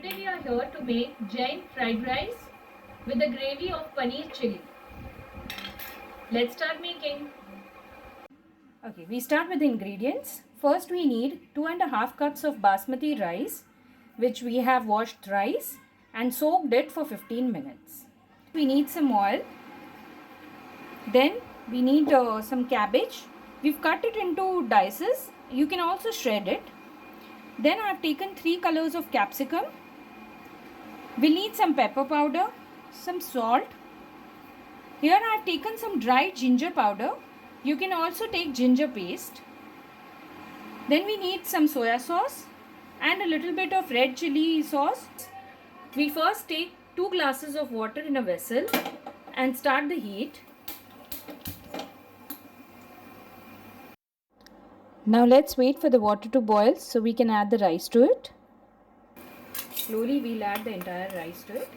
Today we are here to make Jain fried rice with a gravy of paneer chili. Let's start making. Okay, we start with the ingredients. First we need 2.5 cups of basmati rice, which we have washed thrice and soaked it for 15 minutes. We need some oil. Then we need some cabbage. We've cut it into dices. You can also shred it. Then I have taken 3 colors of capsicum. We'll need some pepper powder, some salt. Here I have taken some dried ginger powder. You can also take ginger paste. Then we need some soya sauce and a little bit of red chili sauce. We first take 2 glasses of water in a vessel and start the heat. Now let's wait for the water to boil so we can add the rice to it. Slowly we'll add the entire rice to it.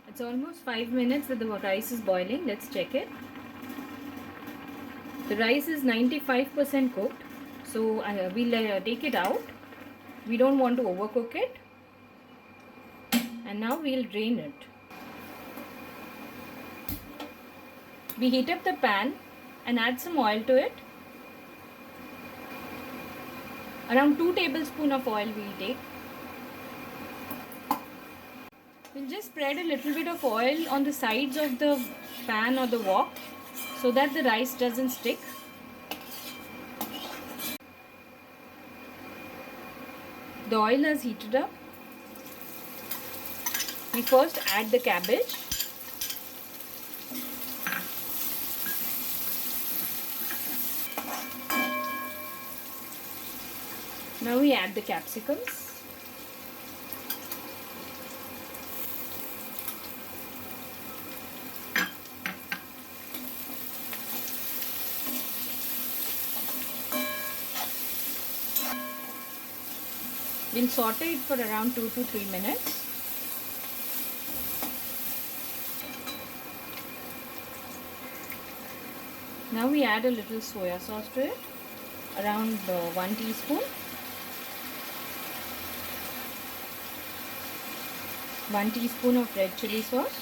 It's almost 5 minutes that the rice is boiling. Let's check it. The rice is 95% cooked. So we'll take it out. We don't want to overcook it. And now we'll drain it. We heat up the pan and add some oil to it. Around 2 tablespoons of oil we'll take. We'll just spread a little bit of oil on the sides of the pan or the wok so that the rice doesn't stick. The oil has heated up. We first add the cabbage. Now we add the capsicums. We'll saute it for around 2 to 3 minutes. Now we add a little soya sauce to it, around 1 teaspoon. 1 teaspoon of red chili sauce.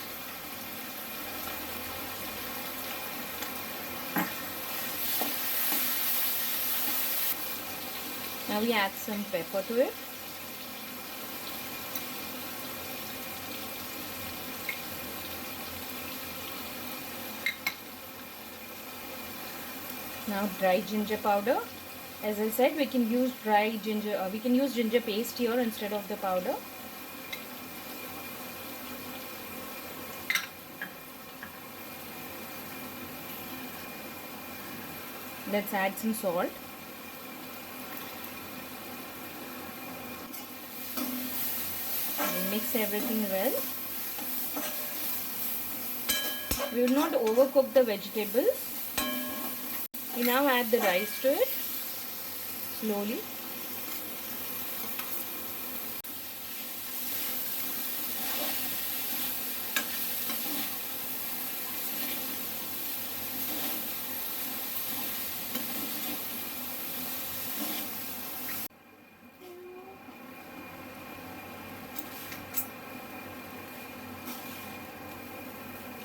Now we add some pepper to it. Now dry ginger powder. As I said, we can use dry ginger. We can use ginger paste here instead of the powder. Let's add some salt. Mix everything well. We will not overcook the vegetables. We now add the rice to it slowly.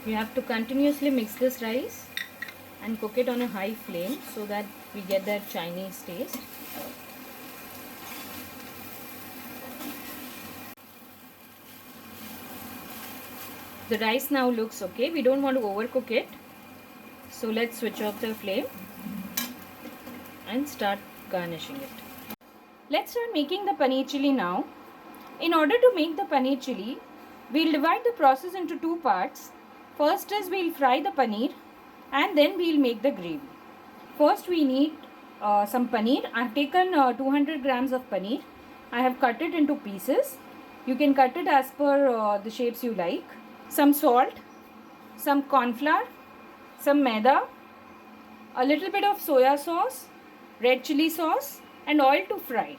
You have to continuously mix this rice and cook it on a high flame so that we get that Chinese taste. The rice now looks okay. We don't want to overcook it. So let's switch off the flame and start garnishing it. Let's start making the paneer chili now. In order to make the paneer chili, we'll divide the process into 2 parts. First is we'll fry the paneer and then we'll make the gravy. First we need some paneer. I have taken 200 grams of paneer. I have cut it into pieces. You can cut it as per the shapes you like. Some salt, some corn flour, some maida, a little bit of soya sauce, red chili sauce and oil to fry.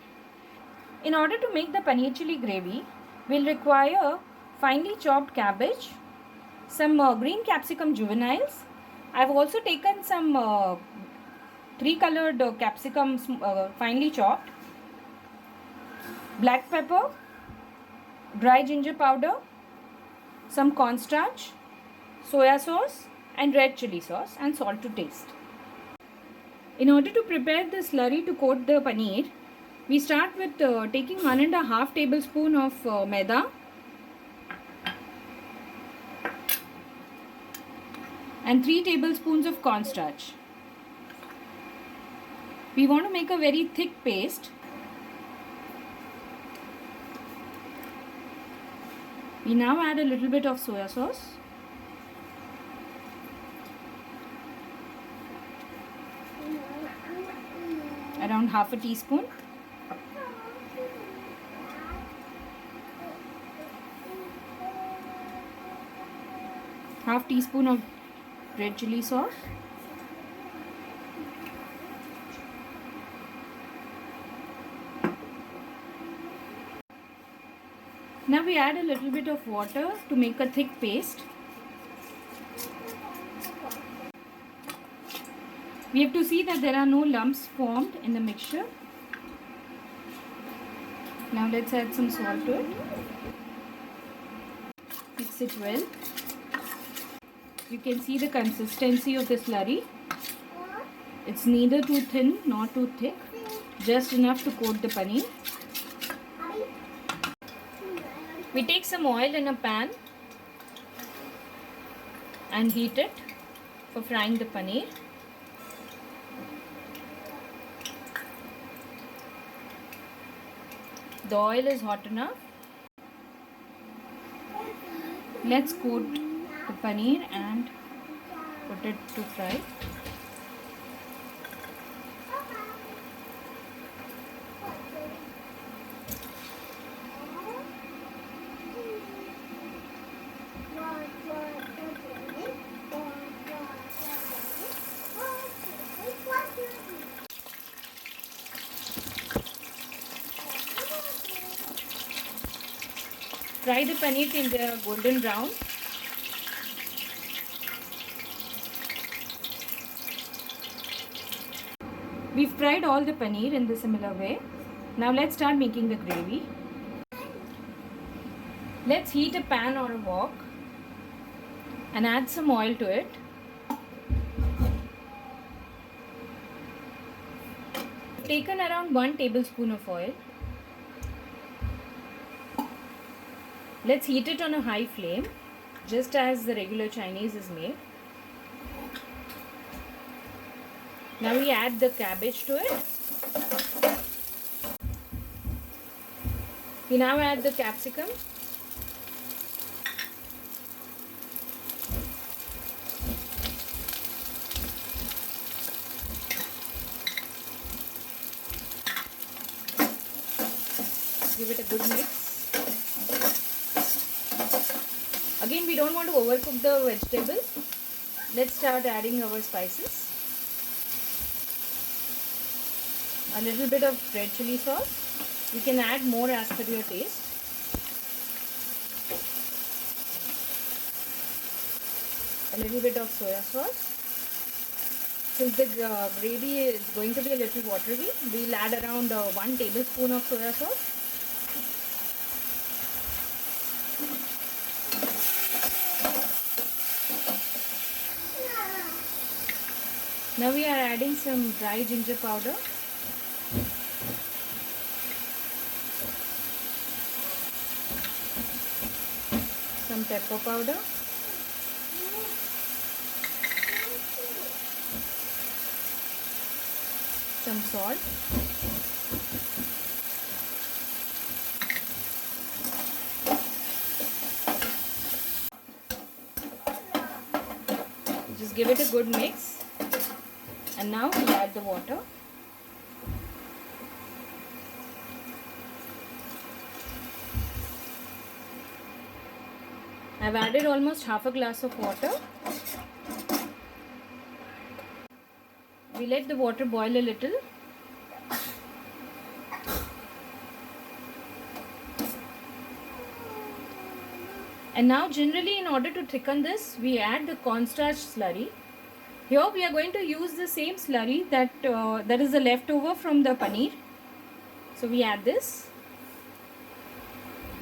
In order to make the paneer chili gravy, we'll require finely chopped cabbage, some green capsicum juveniles. I've also taken some 3-colored capsicums finely chopped, black pepper, dry ginger powder, some cornstarch, soya sauce and red chili sauce, and salt to taste. In order to prepare the slurry to coat the paneer, we start with taking 1.5 tablespoon of maida and 3 tablespoons of cornstarch. We want to make a very thick paste. We now add a little bit of soya sauce. Around half a teaspoon. Half teaspoon of red chili sauce. Now we add a little bit of water to make a thick paste. We have to see that there are no lumps formed in the mixture. Now let's add some salt to it. Mix it well. You can see the consistency of the slurry. It's neither too thin nor too thick, just enough to coat the paneer. We take some oil in a pan and heat it for frying the paneer. The oil is hot enough. Let's coat the paneer and put it to fry. Fry the paneer till they are golden brown. We've fried all the paneer in the similar way. Now let's start making the gravy. Let's heat a pan or a wok and add some oil to it. I've taken around 1 tablespoon of oil. Let's heat it on a high flame, just as the regular Chinese is made. Now we add the cabbage to it. We now add the capsicum. Give it a good mix. Again, we don't want to overcook the vegetables. Let's start adding our spices. A little bit of red chili sauce. You can add more as per your taste. A little bit of soya sauce. Since the gravy is going to be a little watery, we'll add around 1 tablespoon of soya sauce. Now we are adding some dry ginger powder. Some pepper powder. Some salt. Just give it a good mix. And now we add the water. I've added almost half a glass of water. We let the water boil a little. And now generally, in order to thicken this, we add the cornstarch slurry. Here we are going to use the same slurry that is the leftover from the paneer. So we add this.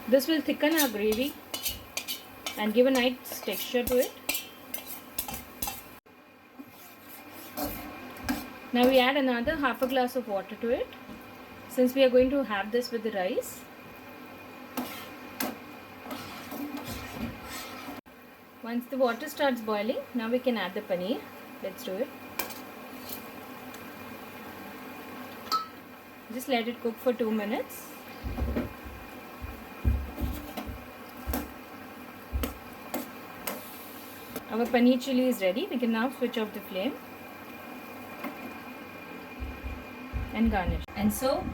This will thicken our gravy and give a nice texture to it. Now we add another half a glass of water to it, since we are going to have this with the rice. Once the water starts boiling, now we can add the paneer. Let's do it. Just let it cook for 2 minutes. Our paneer chili is ready. We can now switch off the flame and garnish. And so,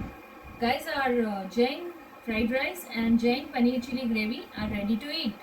guys, our Jain fried rice and Jain paneer chili gravy are ready to eat.